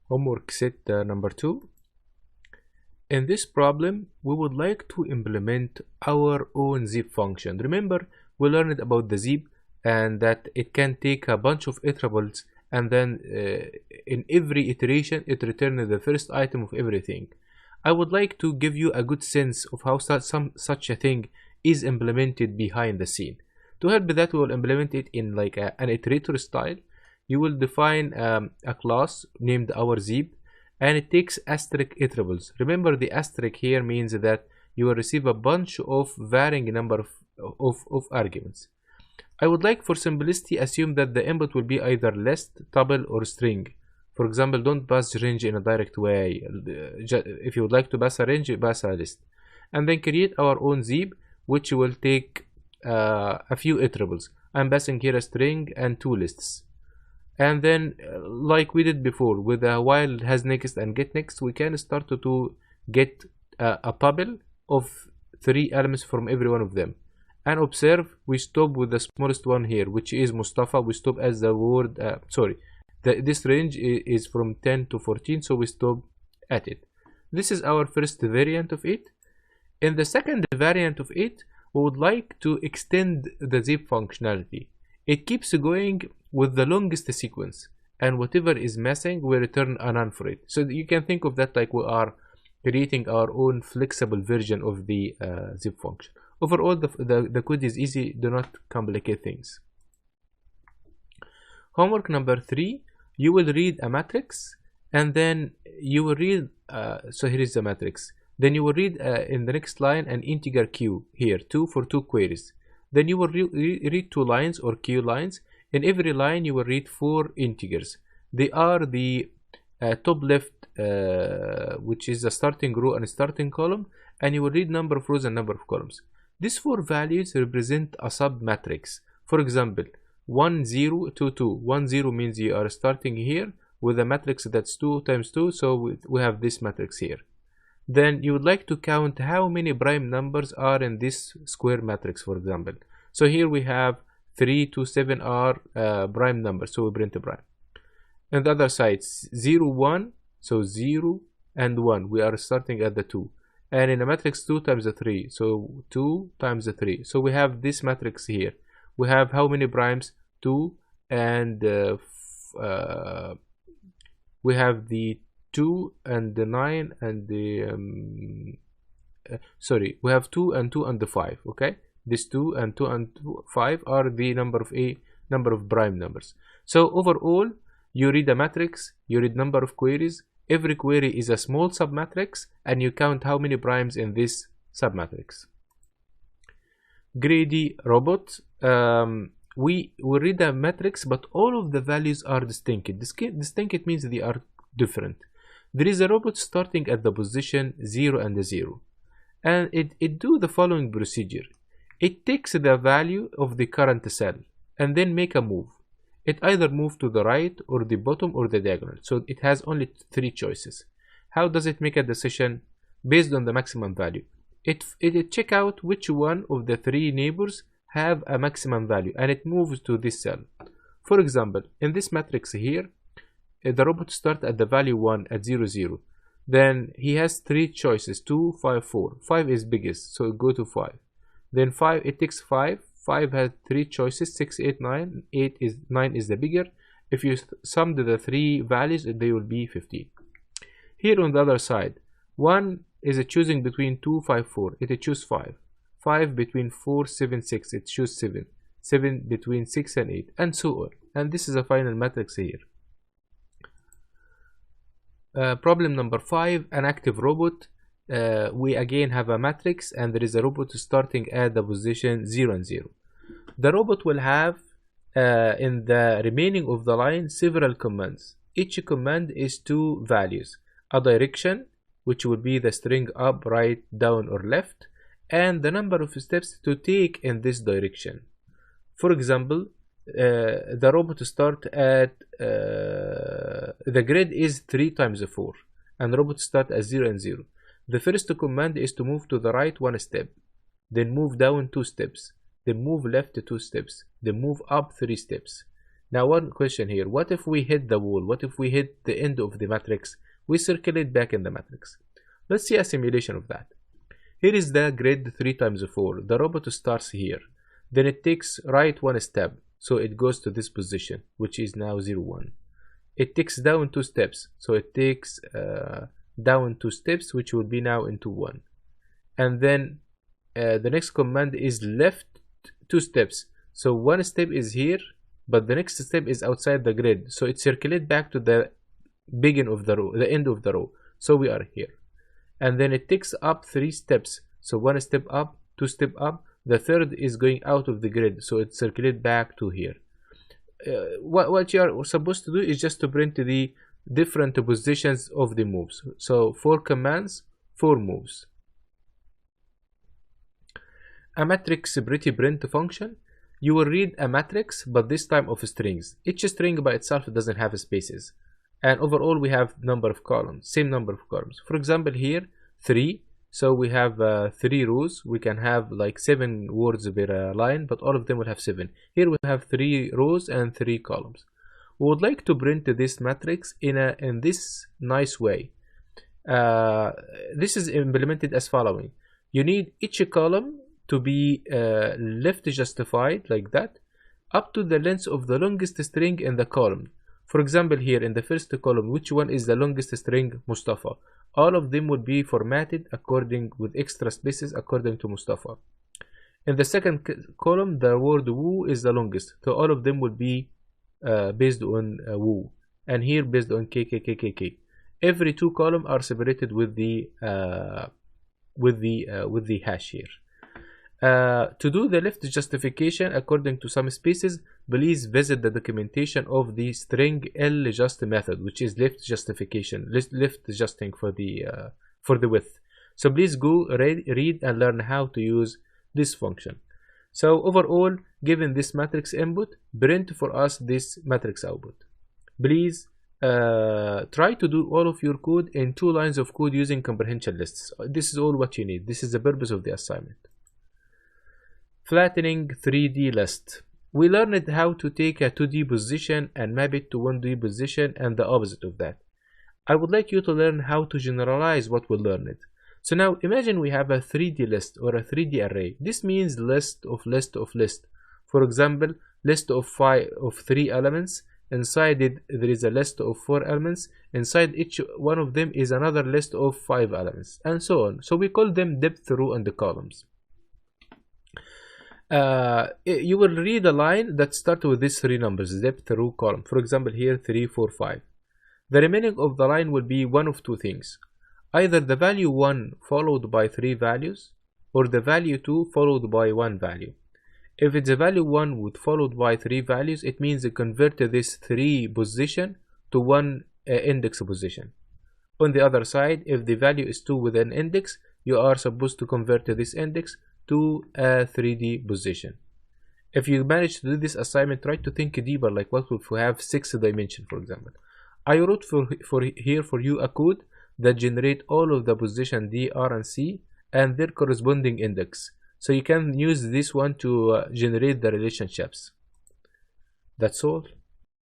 Homework set number 2. In this problem, we would like to implement our own zip function. Remember, we learned about the zip and that it can take a bunch of iterables, and then in every iteration it returns the first item of everything. I would like to give you a good sense of how such a thing is implemented behind the scene. To help with that, we will implement it in like an iterator style. You will define a class named our zip, and it takes asterisk iterables. Remember, the asterisk here means that you will receive a bunch of varying number of arguments. I would like, for simplicity, assume that the input will be either list, tuple, or string. For example, don't pass range in a direct way. If you would like to pass a range, pass a list. And then create our own zip, which will take a few iterables. I'm passing here a string and 2 lists. And then, like we did before, with a while has next and get next, we can start to get a tuple of 3 elements from every one of them. And observe, we stop with the smallest one here, which is Mustafa. We stop as the word, this range is from 10 to 14, so we stop at it. This is our first variant of it. In the second variant of it, we would like to extend the zip functionality. It keeps going with the longest sequence, and whatever is missing, we return a none for it. So you can think of that like we are creating our own flexible version of the zip function. Overall, the code is easy. Do not complicate things. Homework number 3, you will read a matrix, and then you will read, so here is the matrix. Then you will read in the next line an integer q here, 2 for 2 queries. Then you will read 2 lines or q lines. In every line, you will read 4 integers. They are the top left, which is the starting row and starting column, and you will read number of rows and number of columns. These 4 values represent a sub-matrix. For example, 1, 0, 2, 2. 1, 0 means you are starting here with a matrix that's 2 times 2, so we have this matrix here. Then you would like to count how many prime numbers are in this square matrix, for example. So here we have 3 to 7 are prime numbers, so we print a prime. On the other side, 0, 1, so 0 and 1, we are starting at the 2. And in a matrix 2 times the 3, so 2 times the 3. So we have this matrix here. We have how many primes? 2, and we have the 2 and the 9 and the we have 2 and 2 and the 5. Okay, this 2 and 2 and 5 are the number of prime numbers. So overall, you read a matrix, you read number of queries. Every query is a small submatrix, and you count how many primes in this submatrix. Greedy robot. We will read a matrix, but all of the values are distinct. Distinct means they are different. There is a robot starting at the position 0 and 0, and it do the following procedure. It takes the value of the current cell and then make a move. It either move to the right or the bottom or the diagonal. So it has only 3 choices. How does it make a decision? Based on the maximum value. It check out which one of the 3 neighbors have a maximum value, and it moves to this cell. For example, in this matrix here, the robot starts at the value 1 at 0, 0. Then he has 3 choices, 2, 5, 4. 5 is biggest, so go to 5. Then 5, it takes 5. 5 has 3 choices, 6, 8, 9. 9 is the bigger. If you sum the 3 values, they will be 15. Here on the other side, 1 is choosing between 2, 5, 4. It chooses 5. 5 between 4, 7, 6. It chooses 7. 7 between 6 and 8, and so on. And this is a final matrix here. Problem number 5, an active robot. We again have a matrix, and there is a robot starting at the position 0 and 0. The robot will have in the remaining of the line several commands. Each command is 2 values: a direction, which will be the string up, right, down, or left, and the number of steps to take in this direction. For example, the robot start at the grid is 3 times 4, and the robot start at 0 and 0. The first command is to move to the right 1 step, then move down 2 steps, then move left 2 steps, then move up 3 steps. Now one question here, what if we hit the wall? What if we hit the end of the matrix? We circulate back in the matrix. Let's see a simulation of that. Here is the grid 3 times 4. The robot starts here. Then it takes right one step. So it goes to this position, which is now 0, 1. It takes down 2 steps. So it takes down 2 steps, which will be now into 1. And then the next command is left 2 steps. So one step is here, but the next step is outside the grid. So it circulates back to the beginning of the row, the end of the row. So we are here. And then it takes up 3 steps. So 1 step up, 2 step up. The third is going out of the grid. So it circulates back to here. What you are supposed to do is just to print the different positions of the moves. So 4 commands, 4 moves. A matrix pretty print function. You will read a matrix, but this time of strings. Each string by itself doesn't have spaces. And overall we have number of columns, same number of columns. For example here, 3. So we have 3 rows. We can have like 7 words per line, but all of them will have 7. Here we have 3 rows and 3 columns. We would like to print this matrix in this nice way. This is implemented as following. You need each column to be left justified like that, up to the length of the longest string in the column. For example, here in the first column, which one is the longest string? Mustafa. All of them would be formatted according with extra spaces according to Mustafa. In the second column, the word woo is the longest, so all of them would be based on woo, and here based on kkkk. Every 2 columns are separated with the hash here. To do the left justification according to some spaces, please visit the documentation of the string ljust method, which is left justification, left adjusting for the width. So please go read and learn how to use this function. So overall, given this matrix input, print for us this matrix output. Please try to do all of your code in 2 lines of code using comprehension lists. This is all what you need. This is the purpose of the assignment. Flattening 3D list. We learned how to take a 2D position and map it to 1D position and the opposite of that. I would like you to learn how to generalize what we learned. So now imagine we have a 3D list or a 3D array. This means list of list of list. For example, list of 3 elements. Inside it there is a list of 4 elements. Inside each one of them is another list of 5 elements, and so on. So we call them depth row and the columns. You will read a line that starts with these 3 numbers, depth row column. For example, here 3, 4, 5. The remaining of the line will be one of 2 things. Either the value 1 followed by 3 values, or the value 2 followed by 1 value. If it's a value 1 with followed by 3 values, it means you convert this 3 position to 1 index position. On the other side, if the value is 2 with an index, you are supposed to convert this index to a 3D position. If you manage to do this assignment, try to think deeper, like what if we have 6 dimensions, for example. I wrote here for you a code that generate all of the position D, R, and C and their corresponding index. So you can use this one to generate the relationships. That's all.